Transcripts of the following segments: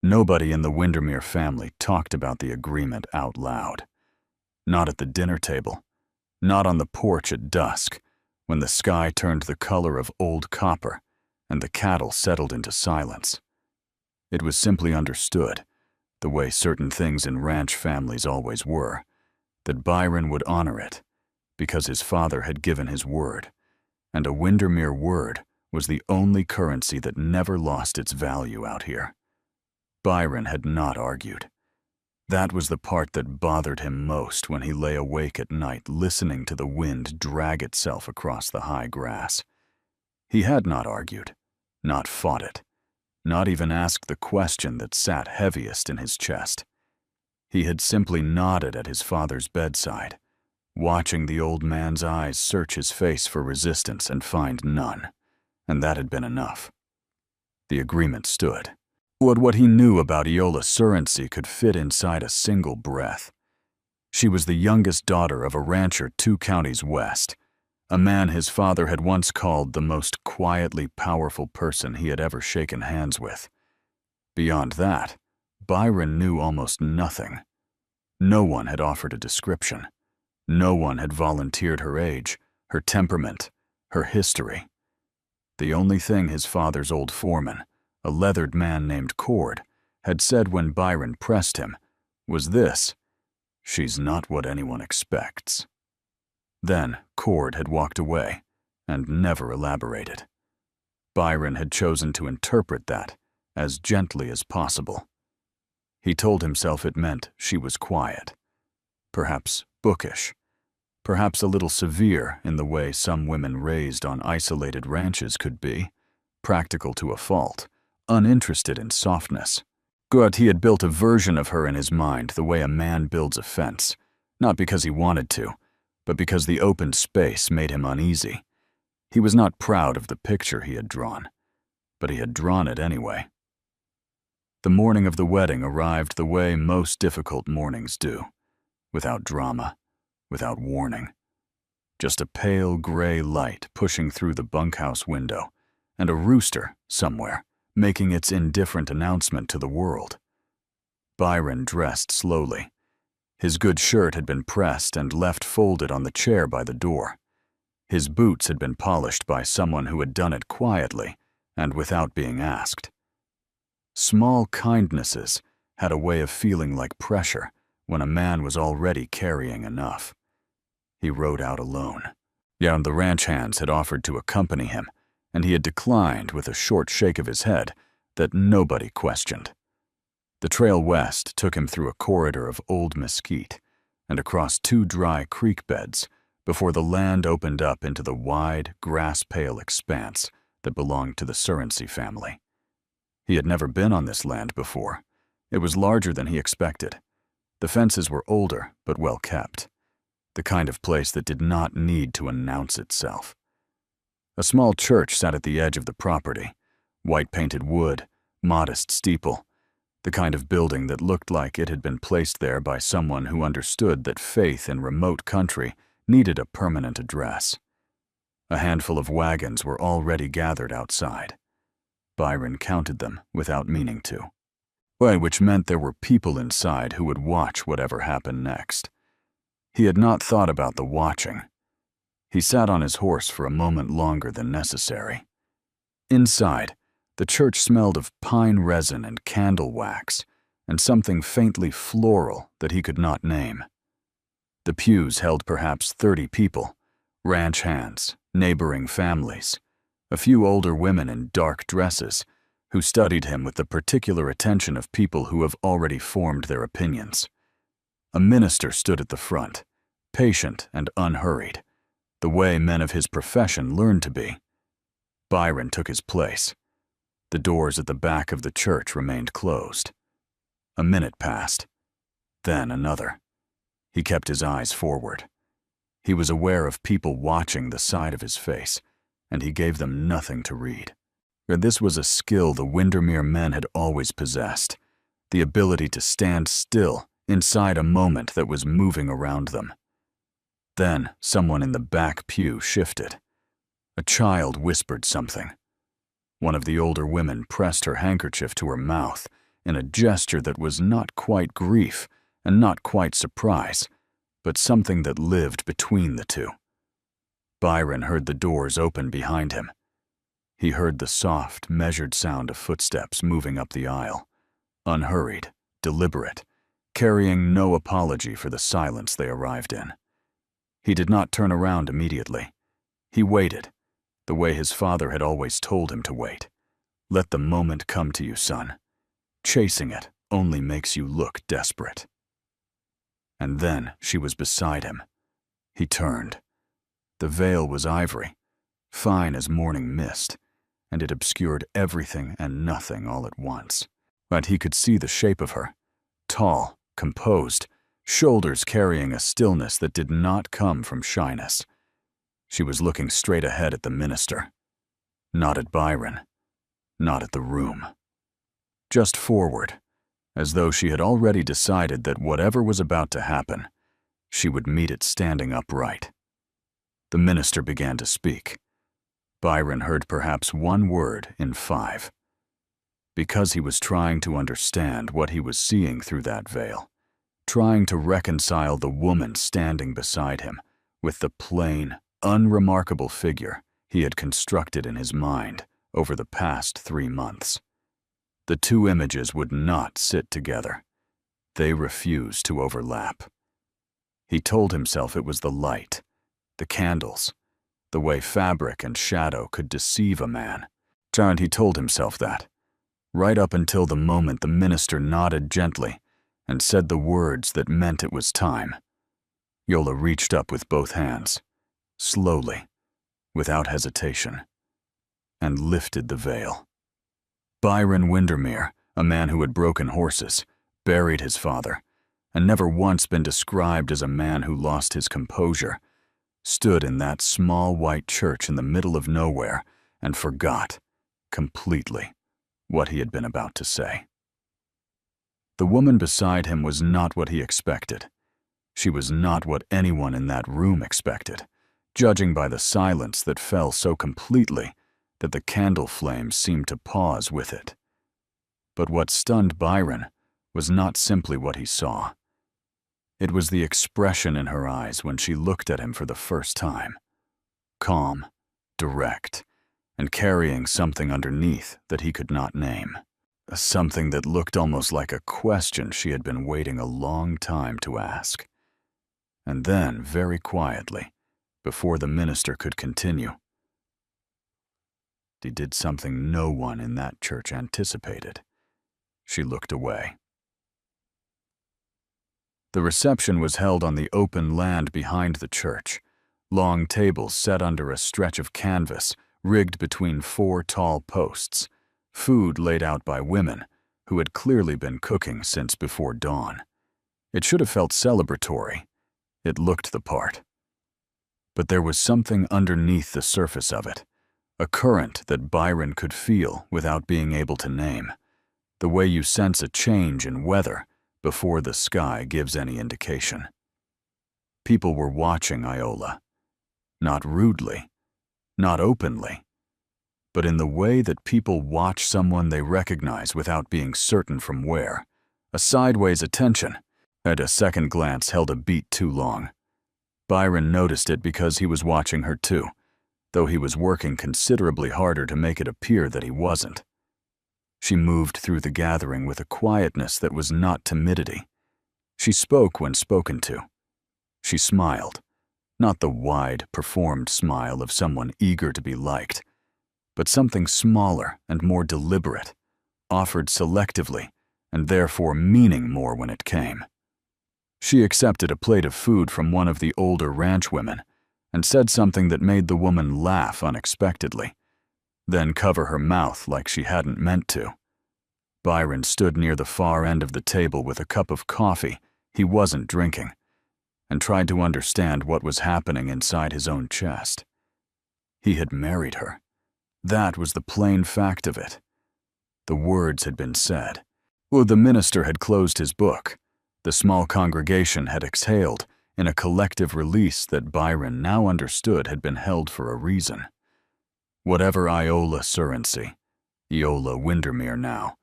Nobody in the Windermere family talked about the agreement out loud. Not at the dinner table, not on the porch at dusk, when the sky turned the color of old copper and the cattle settled into silence. It was simply understood, the way certain things in ranch families always were, that Byron would honor it, because his father had given his word, and a Windermere word was the only currency that never lost its value out here. Byron had not argued. That was the part that bothered him most when he lay awake at night listening to the wind drag itself across the high grass. He had not argued, not fought it, not even asked the question that sat heaviest in his chest. He had simply nodded at his father's bedside, watching the old man's eyes search his face for resistance and find none, and that had been enough. The agreement stood. What he knew about Eola Surrency could fit inside a single breath. She was the youngest daughter of a rancher 2 counties west, a man his father had once called the most quietly powerful person he had ever shaken hands with. Beyond that, Byron knew almost nothing. No one had offered a description. No one had volunteered her age, her temperament, her history. The only thing his father's old foreman, a leathered man named Cord, had said when Byron pressed him was this: "She's not what anyone expects." Then Cord had walked away and never elaborated. Byron had chosen to interpret that as gently as possible. He told himself it meant she was quiet, perhaps bookish, perhaps a little severe in the way some women raised on isolated ranches could be, practical to a fault, uninterested in softness. But he had built a version of her in his mind the way a man builds a fence, not because he wanted to, but because the open space made him uneasy. He was not proud of the picture he had drawn, but he had drawn it anyway. The morning of the wedding arrived the way most difficult mornings do, without drama, without warning. Just a pale gray light pushing through the bunkhouse window, and a rooster somewhere making its indifferent announcement to the world. Byron dressed slowly. His good shirt had been pressed and left folded on the chair by the door. His boots had been polished by someone who had done it quietly and without being asked. Small kindnesses had a way of feeling like pressure when a man was already carrying enough. He rode out alone. And the ranch hands had offered to accompany him, and he had declined with a short shake of his head that nobody questioned. The trail west took him through a corridor of old mesquite and across 2 dry creek beds before the land opened up into the wide, grass-pale expanse that belonged to the Surrency family. He had never been on this land before. It was larger than he expected. The fences were older but well kept, the kind of place that did not need to announce itself. A small church sat at the edge of the property, white-painted wood, modest steeple, the kind of building that looked like it had been placed there by someone who understood that faith in remote country needed a permanent address. A handful of wagons were already gathered outside. Byron counted them without meaning to, which meant there were people inside who would watch whatever happened next. He had not thought about the watching. He sat on his horse for a moment longer than necessary. Inside, the church smelled of pine resin and candle wax, and something faintly floral that he could not name. The pews held perhaps 30 people, ranch hands, neighboring families, a few older women in dark dresses who studied him with the particular attention of people who have already formed their opinions. A minister stood at the front, patient and unhurried, the way men of his profession learned to be. Byron took his place. The doors at the back of the church remained closed. A minute passed, then another. He kept his eyes forward. He was aware of people watching the side of his face, and he gave them nothing to read. This was a skill the Windermere men had always possessed, the ability to stand still inside a moment that was moving around them. Then someone in the back pew shifted. A child whispered something. One of the older women pressed her handkerchief to her mouth in a gesture that was not quite grief and not quite surprise, but something that lived between the two. Byron heard the doors open behind him. He heard the soft, measured sound of footsteps moving up the aisle, unhurried, deliberate, carrying no apology for the silence they arrived in. He did not turn around immediately. He waited, the way his father had always told him to wait. Let the moment come to you, son. Chasing it only makes you look desperate. And then she was beside him. He turned. The veil was ivory, fine as morning mist, and it obscured everything and nothing all at once. But he could see the shape of her, tall, composed, shoulders carrying a stillness that did not come from shyness. She was looking straight ahead at the minister, not at Byron, not at the room. Just forward, as though she had already decided that whatever was about to happen, she would meet it standing upright. The minister began to speak. Byron heard perhaps one word in 5. Because he was trying to understand what he was seeing through that veil, trying to reconcile the woman standing beside him with the plain, unremarkable figure he had constructed in his mind over the past 3 months. The two images would not sit together. They refused to overlap. He told himself it was the light, the candles, the way fabric and shadow could deceive a man. And he told himself that, right up until the moment the minister nodded gently and said the words that meant it was time. Yola reached up with both hands, slowly, without hesitation, and lifted the veil. Byron Windermere, a man who had broken horses, buried his father, and never once been described as a man who lost his composure, stood in that small white church in the middle of nowhere and forgot, completely, what he had been about to say. The woman beside him was not what he expected. She was not what anyone in that room expected, judging by the silence that fell so completely that the candle flame seemed to pause with it. But what stunned Byron was not simply what he saw. It was the expression in her eyes when she looked at him for the first time. Calm, direct, and carrying something underneath that he could not name. Something that looked almost like a question she had been waiting a long time to ask. And then, very quietly, before the minister could continue, he did something no one in that church anticipated. She looked away. The reception was held on the open land behind the church, long tables set under a stretch of canvas rigged between 4 tall posts, food laid out by women who had clearly been cooking since before dawn. It should have felt celebratory. It looked the part. But there was something underneath the surface of it, a current that Byron could feel without being able to name, the way you sense a change in weather before the sky gives any indication. People were watching Iola, not rudely, not openly, but in the way that people watch someone they recognize without being certain from where, a sideways attention, and a second glance held a beat too long. Byron noticed it because he was watching her too, though he was working considerably harder to make it appear that he wasn't. She moved through the gathering with a quietness that was not timidity. She spoke when spoken to. She smiled, not the wide, performed smile of someone eager to be liked, but something smaller and more deliberate, offered selectively, and therefore meaning more when it came. She accepted a plate of food from one of the older ranch women and said something that made the woman laugh unexpectedly, then cover her mouth like she hadn't meant to. Byron stood near the far end of the table with a cup of coffee he wasn't drinking and tried to understand what was happening inside his own chest. He had married her. That was the plain fact of it. The words had been said. Well, the minister had closed his book. The small congregation had exhaled in a collective release that Byron now understood had been held for a reason. Whatever Iola Surrency, Iola Windermere now,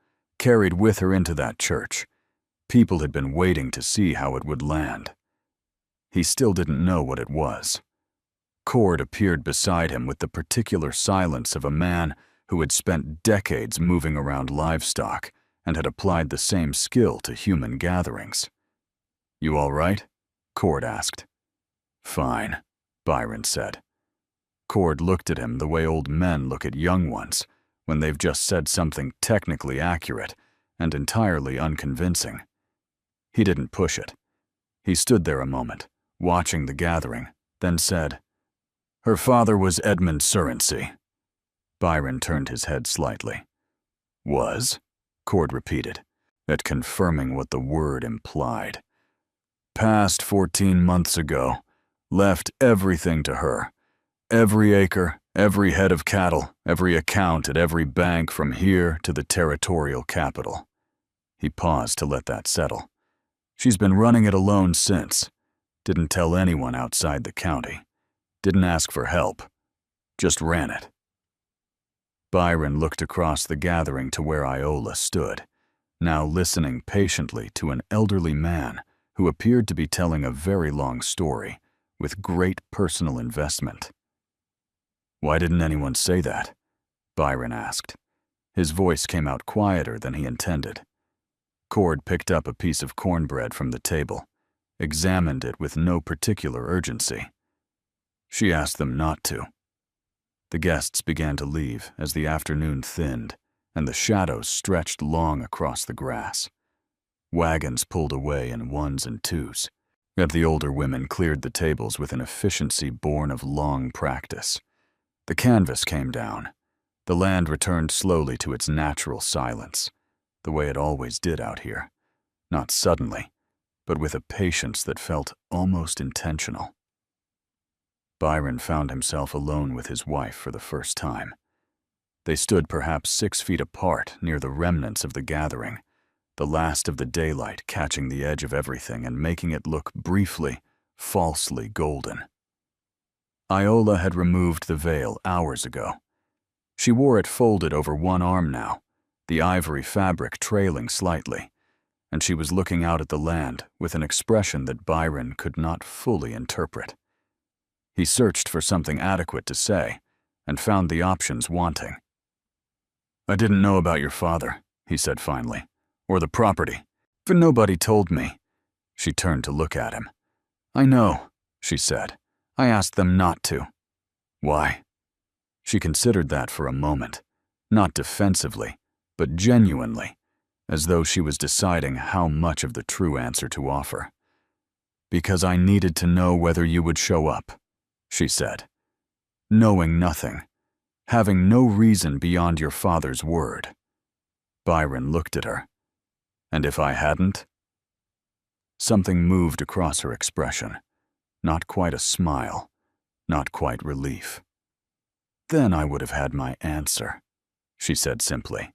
carried with her into that church. People had been waiting to see how it would land. He still didn't know what it was. Cord appeared beside him with the particular silence of a man who had spent decades moving around livestock and had applied the same skill to human gatherings. "You all right?" Cord asked. "Fine," Byron said. Cord looked at him the way old men look at young ones when they've just said something technically accurate and entirely unconvincing. He didn't push it. He stood there a moment, watching the gathering, then said, "Her father was Edmund Surrency." Byron turned his head slightly. "Was?" Cord repeated, at confirming what the word implied. "Passed 14 months ago. Left everything to her. Every acre, every head of cattle, every account at every bank from here to the territorial capital." He paused to let that settle. "She's been running it alone since. Didn't tell anyone outside the county. Didn't ask for help. Just ran it." Byron looked across the gathering to where Iola stood, now listening patiently to an elderly man who appeared to be telling a very long story with great personal investment. "Why didn't anyone say that?" Byron asked. His voice came out quieter than he intended. Cord picked up a piece of cornbread from the table, examined it with no particular urgency. "She asked them not to." The guests began to leave as the afternoon thinned and the shadows stretched long across the grass. Wagons pulled away in ones and twos, yet the older women cleared the tables with an efficiency born of long practice. The canvas came down. The land returned slowly to its natural silence, the way it always did out here, not suddenly, but with a patience that felt almost intentional. Byron found himself alone with his wife for the first time. They stood perhaps 6 feet apart near the remnants of the gathering, the last of the daylight catching the edge of everything and making it look briefly, falsely golden. Iola had removed the veil hours ago. She wore it folded over one arm now, the ivory fabric trailing slightly, and she was looking out at the land with an expression that Byron could not fully interpret. He searched for something adequate to say, and found the options wanting. "I didn't know about your father," he said finally, "or the property. For nobody told me." She turned to look at him. "I know," she said. "I asked them not to." "Why?" She considered that for a moment, not defensively, but genuinely, as though she was deciding how much of the true answer to offer. "Because I needed to know whether you would show up," she said. "Knowing nothing, having no reason beyond your father's word." Byron looked at her. "And if I hadn't?" Something moved across her expression. Not quite a smile, not quite relief. "Then I would have had my answer," she said simply,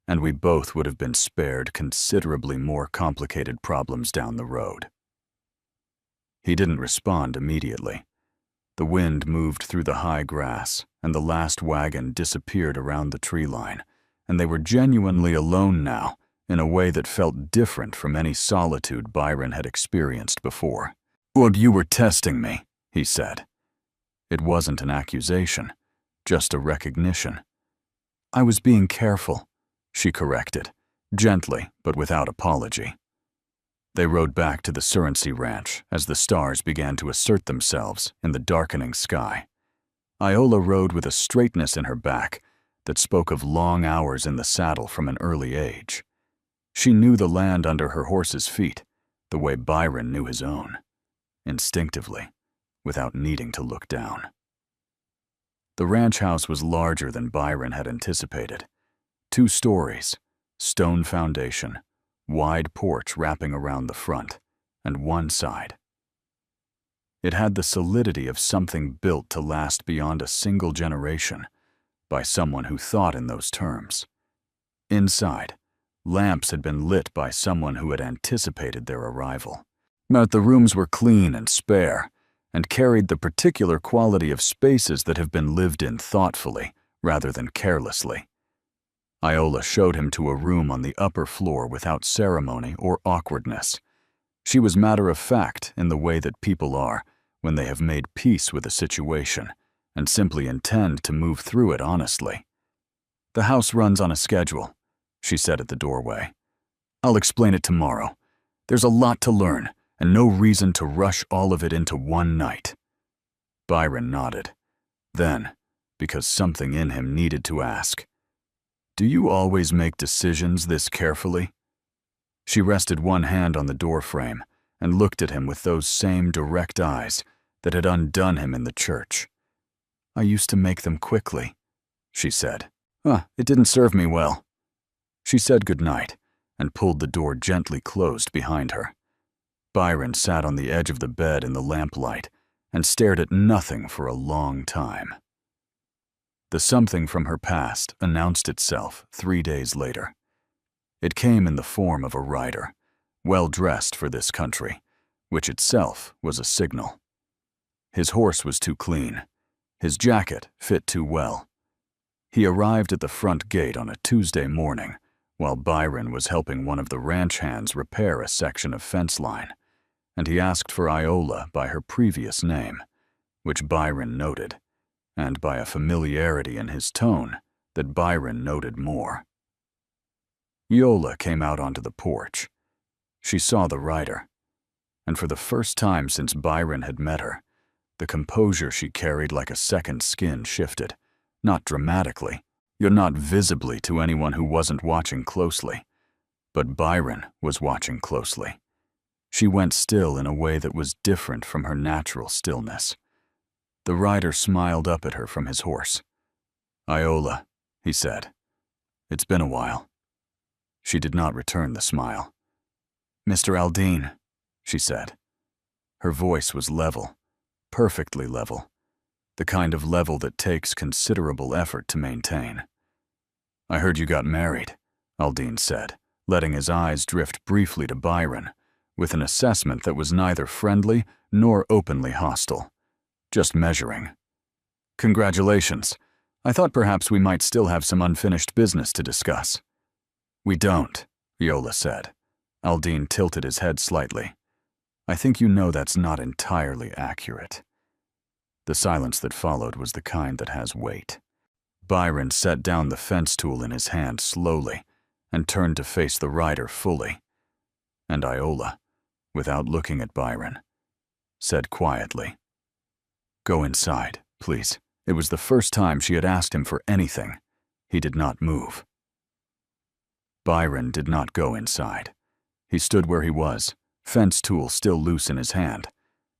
"and we both would have been spared considerably more complicated problems down the road." He didn't respond immediately. The wind moved through the high grass, and the last wagon disappeared around the tree line, and they were genuinely alone now in a way that felt different from any solitude Byron had experienced before. "Well, you were testing me," he said. It wasn't an accusation, just a recognition. "I was being careful," she corrected, gently but without apology. They rode back to the Surrency Ranch as the stars began to assert themselves in the darkening sky. Iola rode with a straightness in her back that spoke of long hours in the saddle from an early age. She knew the land under her horse's feet, the way Byron knew his own, instinctively, without needing to look down. The ranch house was larger than Byron had anticipated. 2 stories, stone foundation, wide porch wrapping around the front, and one side. It had the solidity of something built to last beyond a single generation, by someone who thought in those terms. Inside, lamps had been lit by someone who had anticipated their arrival. But the rooms were clean and spare, and carried the particular quality of spaces that have been lived in thoughtfully rather than carelessly. Iola showed him to a room on the upper floor without ceremony or awkwardness. She was matter-of-fact in the way that people are when they have made peace with a situation and simply intend to move through it honestly. "The house runs on a schedule," she said at the doorway. "I'll explain it tomorrow. There's a lot to learn, and no reason to rush all of it into one night." Byron nodded. Then, because something in him needed to ask, "Do you always make decisions this carefully?" She rested one hand on the doorframe and looked at him with those same direct eyes that had undone him in the church. "I used to make them quickly," she said. It didn't serve me well." She said goodnight and pulled the door gently closed behind her. Byron sat on the edge of the bed in the lamplight and stared at nothing for a long time. The something from her past announced itself 3 days later. It came in the form of a rider, well-dressed for this country, which itself was a signal. His horse was too clean. His jacket fit too well. He arrived at the front gate on a Tuesday morning while Byron was helping one of the ranch hands repair a section of fence line, and he asked for Iola by her previous name, which Byron noted, and by a familiarity in his tone that Byron noted more. Iola came out onto the porch. She saw the rider, and for the first time since Byron had met her, the composure she carried like a second skin shifted, not dramatically, yet not visibly to anyone who wasn't watching closely. But Byron was watching closely. She went still in a way that was different from her natural stillness. The rider smiled up at her from his horse. "Iola," he said. "It's been a while." She did not return the smile. "Mr. Aldine," she said. Her voice was level, perfectly level, the kind of level that takes considerable effort to maintain. "I heard you got married," Aldine said, letting his eyes drift briefly to Byron, with an assessment that was neither friendly nor openly hostile, just measuring. "Congratulations. I thought perhaps we might still have some unfinished business to discuss." "We don't," Iola said. Aldine tilted his head slightly. "I think you know that's not entirely accurate." The silence that followed was the kind that has weight. Byron set down the fence tool in his hand slowly and turned to face the rider fully. And Iola, without looking at Byron, said quietly, "Go inside, please." It was the first time she had asked him for anything. He did not move. Byron did not go inside. He stood where he was, fence tool still loose in his hand,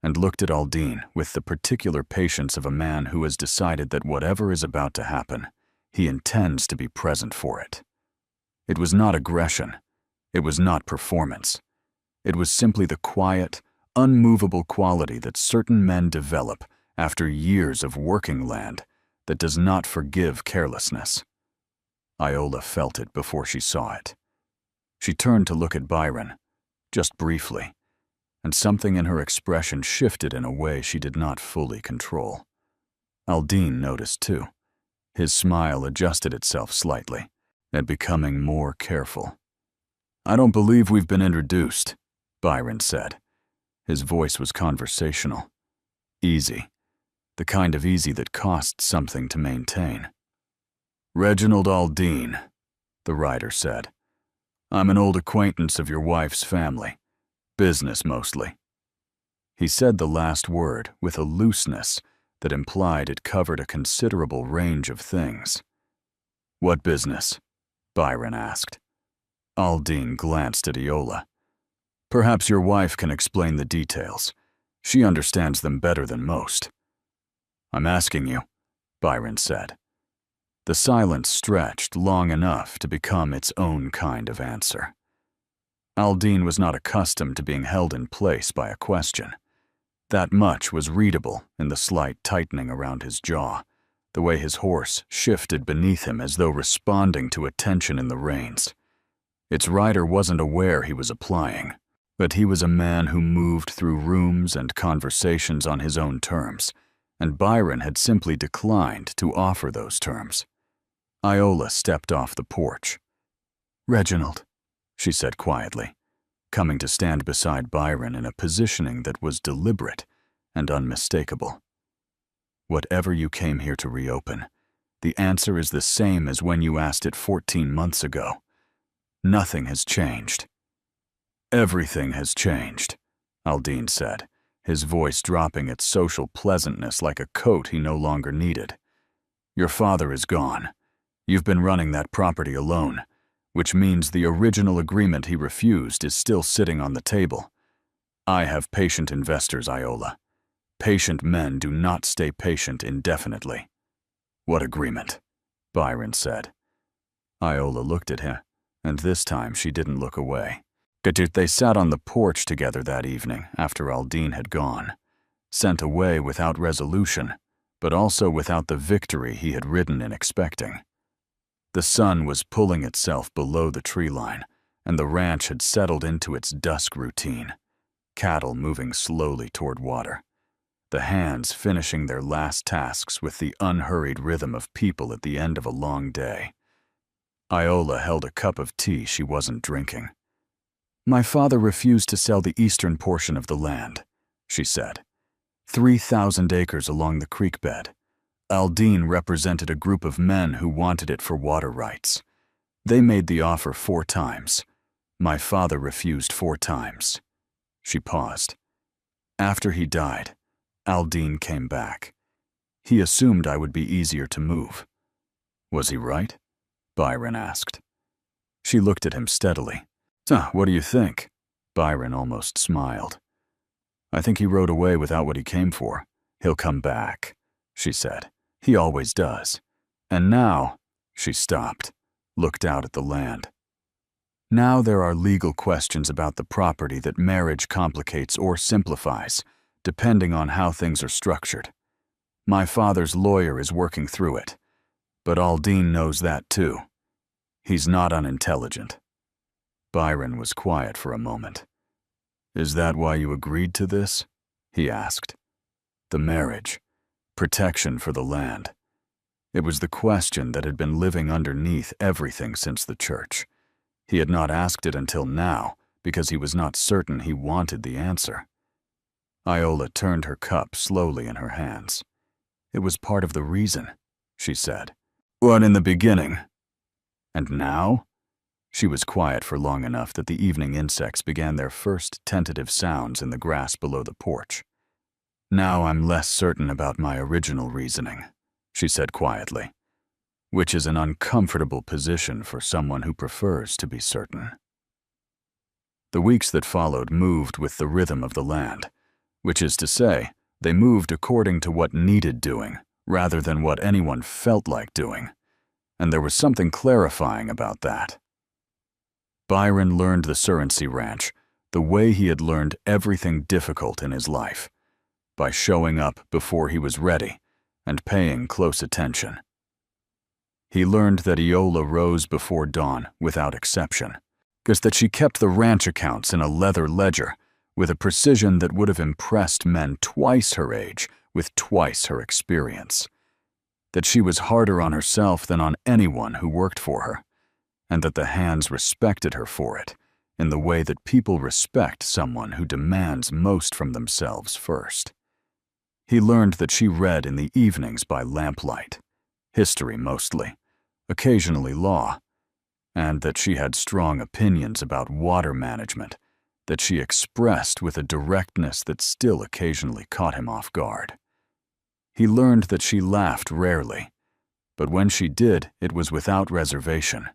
and looked at Aldine with the particular patience of a man who has decided that whatever is about to happen, he intends to be present for it. It was not aggression. It was not performance. It was simply the quiet, unmovable quality that certain men develop after years of working land that does not forgive carelessness. Iola felt it before she saw it. She turned to look at Byron, just briefly, and something in her expression shifted in a way she did not fully control. Aldine noticed too. His smile adjusted itself slightly, and becoming more careful. "I don't believe we've been introduced," Byron said. His voice was conversational. Easy. The kind of easy that costs something to maintain. "Reginald Aldine," the rider said. "I'm an old acquaintance of your wife's family. Business, mostly." He said the last word with a looseness that implied it covered a considerable range of things. "What business?" Byron asked. Aldine glanced at Iola. "Perhaps your wife can explain the details. She understands them better than most." "I'm asking you," Byron said. The silence stretched long enough to become its own kind of answer. Aldine was not accustomed to being held in place by a question. That much was readable in the slight tightening around his jaw, the way his horse shifted beneath him as though responding to a tension in the reins. Its rider wasn't aware he was applying, but he was a man who moved through rooms and conversations on his own terms, and Byron had simply declined to offer those terms. Iola stepped off the porch. "Reginald," she said quietly, coming to stand beside Byron in a positioning that was deliberate and unmistakable. "Whatever you came here to reopen, the answer is the same as when you asked it 14 months ago. Nothing has changed." "Everything has changed," Aldine said, his voice dropping its social pleasantness like a coat he no longer needed. "Your father is gone. You've been running that property alone, which means the original agreement he refused is still sitting on the table. I have patient investors, Iola. Patient men do not stay patient indefinitely." "What agreement?" Byron said. Iola looked at him, and this time she didn't look away. They sat on the porch together that evening after Aldine had gone, sent away without resolution, but also without the victory he had ridden in expecting. The sun was pulling itself below the tree line, and the ranch had settled into its dusk routine, cattle moving slowly toward water, the hands finishing their last tasks with the unhurried rhythm of people at the end of a long day. Iola held a cup of tea she wasn't drinking. "My father refused to sell the eastern portion of the land," she said. 3,000 acres along the creek bed. Aldine represented a group of men who wanted it for water rights. They made the offer 4 times. My father refused 4 times. She paused. After he died, Aldine came back. He assumed I would be easier to move. "Was he right?" Byron asked. She looked at him steadily. "What do you think?" Byron almost smiled. "I think he rode away without what he came for. He'll come back," she said. "He always does. And now," she stopped, looked out at the land. "Now there are legal questions about the property that marriage complicates or simplifies, depending on how things are structured. My father's lawyer is working through it, but Aldine knows that too. He's not unintelligent." Byron was quiet for a moment. "Is that why you agreed to this?" he asked. "The marriage, protection for the land." It was the question that had been living underneath everything since the church. He had not asked it until now because he was not certain he wanted the answer. Iola turned her cup slowly in her hands. "It was part of the reason," she said. "What, in the beginning? And now?" She was quiet for long enough that the evening insects began their first tentative sounds in the grass below the porch. "Now I'm less certain about my original reasoning," she said quietly, "which is an uncomfortable position for someone who prefers to be certain." The weeks that followed moved with the rhythm of the land, which is to say, they moved according to what needed doing rather than what anyone felt like doing, and there was something clarifying about that. Byron learned the Surency Ranch the way he had learned everything difficult in his life, by showing up before he was ready and paying close attention. He learned that Iola rose before dawn without exception, because that she kept the ranch accounts in a leather ledger with a precision that would have impressed men twice her age with twice her experience, that she was harder on herself than on anyone who worked for her, and that the hands respected her for it, in the way that people respect someone who demands most from themselves first. He learned that she read in the evenings by lamplight, history mostly, occasionally law, and that she had strong opinions about water management that she expressed with a directness that still occasionally caught him off guard. He learned that she laughed rarely, but when she did, it was without reservation,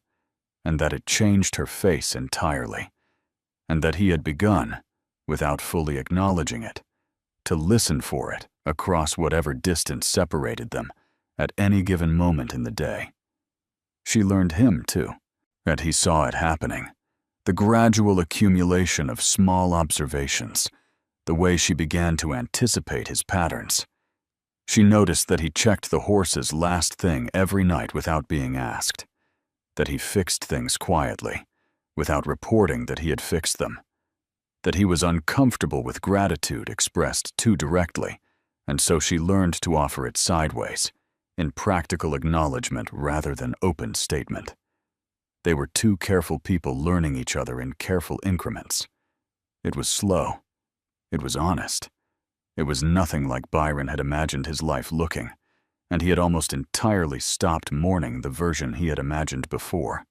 and that it changed her face entirely, and that he had begun, without fully acknowledging it, to listen for it across whatever distance separated them at any given moment in the day. She learned him, too, and he saw it happening, the gradual accumulation of small observations, the way she began to anticipate his patterns. She noticed that he checked the horses last thing every night without being asked, that he fixed things quietly, without reporting that he had fixed them, that he was uncomfortable with gratitude expressed too directly, and so she learned to offer it sideways, in practical acknowledgement rather than open statement. They were two careful people learning each other in careful increments. It was slow. It was honest. It was nothing like Byron had imagined his life looking, and he had almost entirely stopped mourning the version he had imagined before.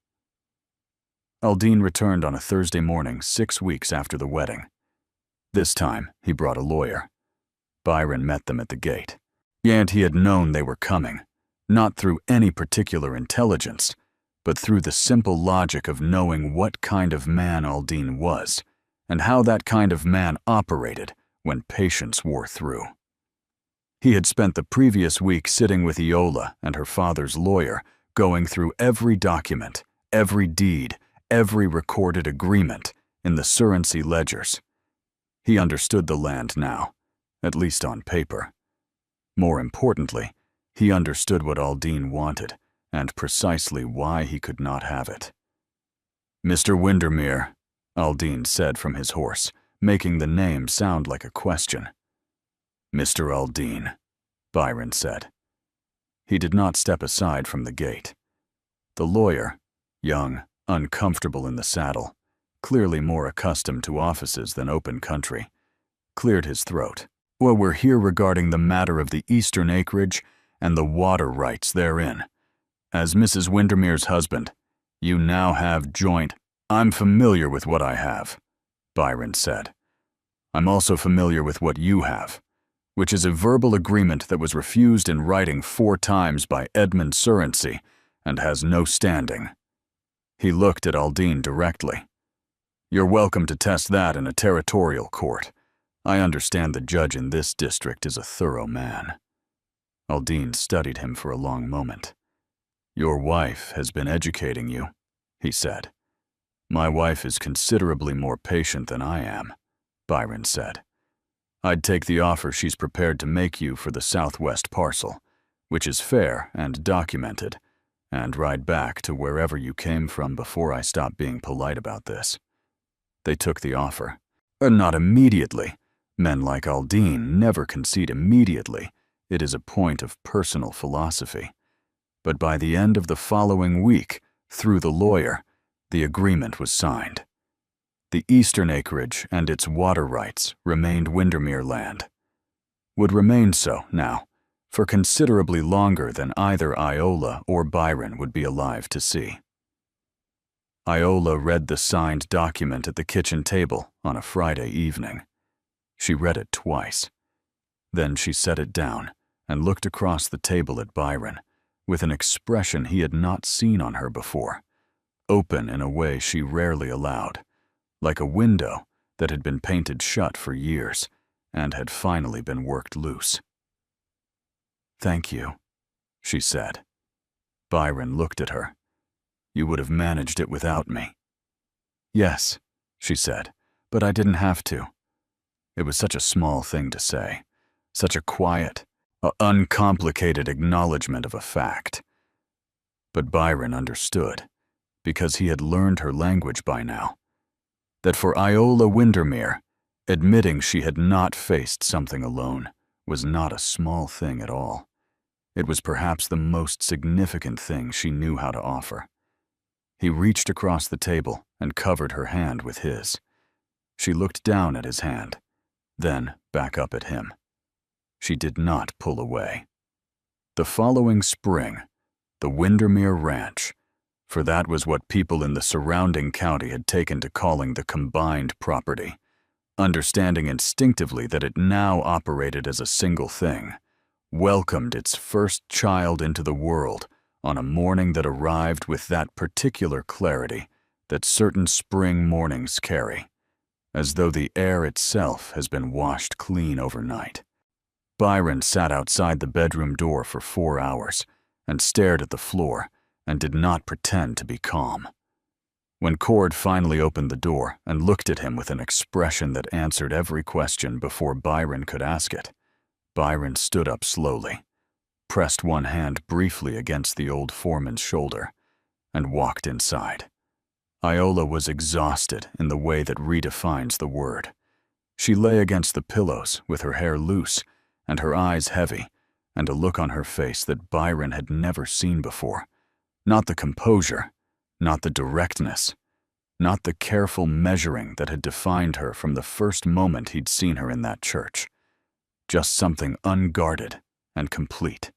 Aldine returned on a Thursday morning 6 weeks after the wedding. This time, he brought a lawyer. Byron met them at the gate. And he had known they were coming, not through any particular intelligence, but through the simple logic of knowing what kind of man Aldine was, and how that kind of man operated when patience wore through. He had spent the previous week sitting with Iola and her father's lawyer, going through every document, every deed, every recorded agreement in the Surrency ledgers. He understood the land now, at least on paper. More importantly, he understood what Aldine wanted and precisely why he could not have it. "Mr. Windermere," Aldine said from his horse, making the name sound like a question. "Mr. Aldine," Byron said. He did not step aside from the gate. The lawyer, young, uncomfortable in the saddle, clearly more accustomed to offices than open country, cleared his throat. "Well, we're here regarding the matter of the eastern acreage and the water rights therein. As Mrs. Windermere's husband, you now have joint—" "I'm familiar with what I have," Byron said. "I'm also familiar with what you have, which is a verbal agreement that was refused in writing 4 times by Edmund Surrency and has no standing." He looked at Aldine directly. "You're welcome to test that in a territorial court. I understand the judge in this district is a thorough man." Aldine studied him for a long moment. "Your wife has been educating you," he said. "My wife is considerably more patient than I am," Byron said. "I'd take the offer she's prepared to make you for the southwest parcel, which is fair and documented, and ride back to wherever you came from before I stop being polite about this." They took the offer. Not immediately. Men like Aldine never concede immediately. It is a point of personal philosophy. But by the end of the following week, through the lawyer, the agreement was signed. The eastern acreage and its water rights remained Windermere land. Would remain so now, for considerably longer than either Iola or Byron would be alive to see. Iola read the signed document at the kitchen table on a Friday evening. She read it twice. Then she set it down and looked across the table at Byron with an expression he had not seen on her before, open in a way she rarely allowed, like a window that had been painted shut for years and had finally been worked loose. "Thank you," she said. Byron looked at her. "You would have managed it without me." "Yes," she said, "but I didn't have to." It was such a small thing to say, such a quiet, uncomplicated acknowledgement of a fact. But Byron understood, because he had learned her language by now, that for Iola Windermere, admitting she had not faced something alone was not a small thing at all. It was perhaps the most significant thing she knew how to offer. He reached across the table and covered her hand with his. She looked down at his hand, then back up at him. She did not pull away. The following spring, the Windermere Ranch, for that was what people in the surrounding county had taken to calling the combined property, understanding instinctively that it now operated as a single thing, welcomed its first child into the world on a morning that arrived with that particular clarity that certain spring mornings carry, as though the air itself has been washed clean overnight. Byron sat outside the bedroom door for 4 hours and stared at the floor and did not pretend to be calm. When Cord finally opened the door and looked at him with an expression that answered every question before Byron could ask it, Byron stood up slowly, pressed one hand briefly against the old foreman's shoulder, and walked inside. Iola was exhausted in the way that redefines the word. She lay against the pillows with her hair loose and her eyes heavy, and a look on her face that Byron had never seen before. Not the composure, not the directness, not the careful measuring that had defined her from the first moment he'd seen her in that church. Just something unguarded and complete.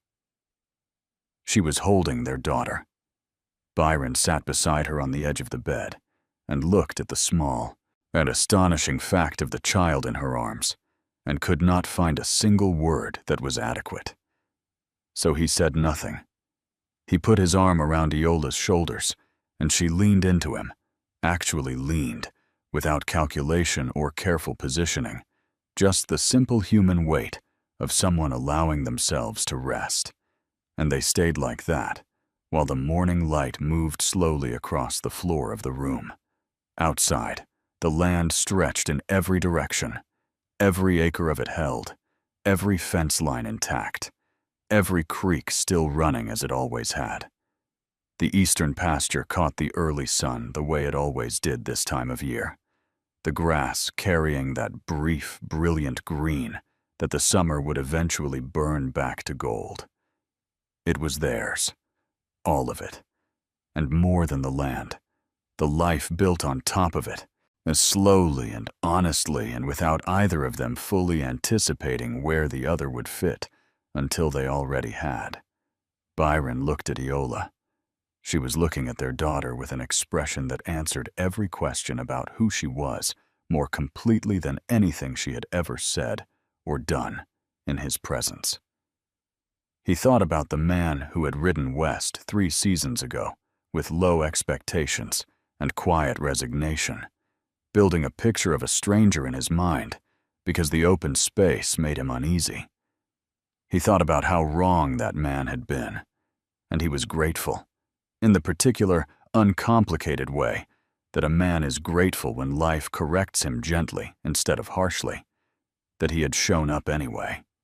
She was holding their daughter. Byron sat beside her on the edge of the bed and looked at the small and astonishing fact of the child in her arms, and could not find a single word that was adequate. So he said nothing. He put his arm around Iola's shoulders, and she leaned into him, actually leaned, without calculation or careful positioning, just the simple human weight of someone allowing themselves to rest. And they stayed like that, while the morning light moved slowly across the floor of the room. Outside, the land stretched in every direction, every acre of it held, every fence line intact, every creek still running as it always had. The eastern pasture caught the early sun the way it always did this time of year, the grass carrying that brief, brilliant green that the summer would eventually burn back to gold. It was theirs, all of it, and more than the land, the life built on top of it, as slowly and honestly and without either of them fully anticipating where the other would fit until they already had. Byron looked at Iola. She was looking at their daughter with an expression that answered every question about who she was more completely than anything she had ever said or done in his presence. He thought about the man who had ridden west 3 seasons ago with low expectations and quiet resignation, building a picture of a stranger in his mind because the open space made him uneasy. He thought about how wrong that man had been, and he was grateful, in the particular, uncomplicated way that a man is grateful when life corrects him gently instead of harshly, that he had shown up anyway.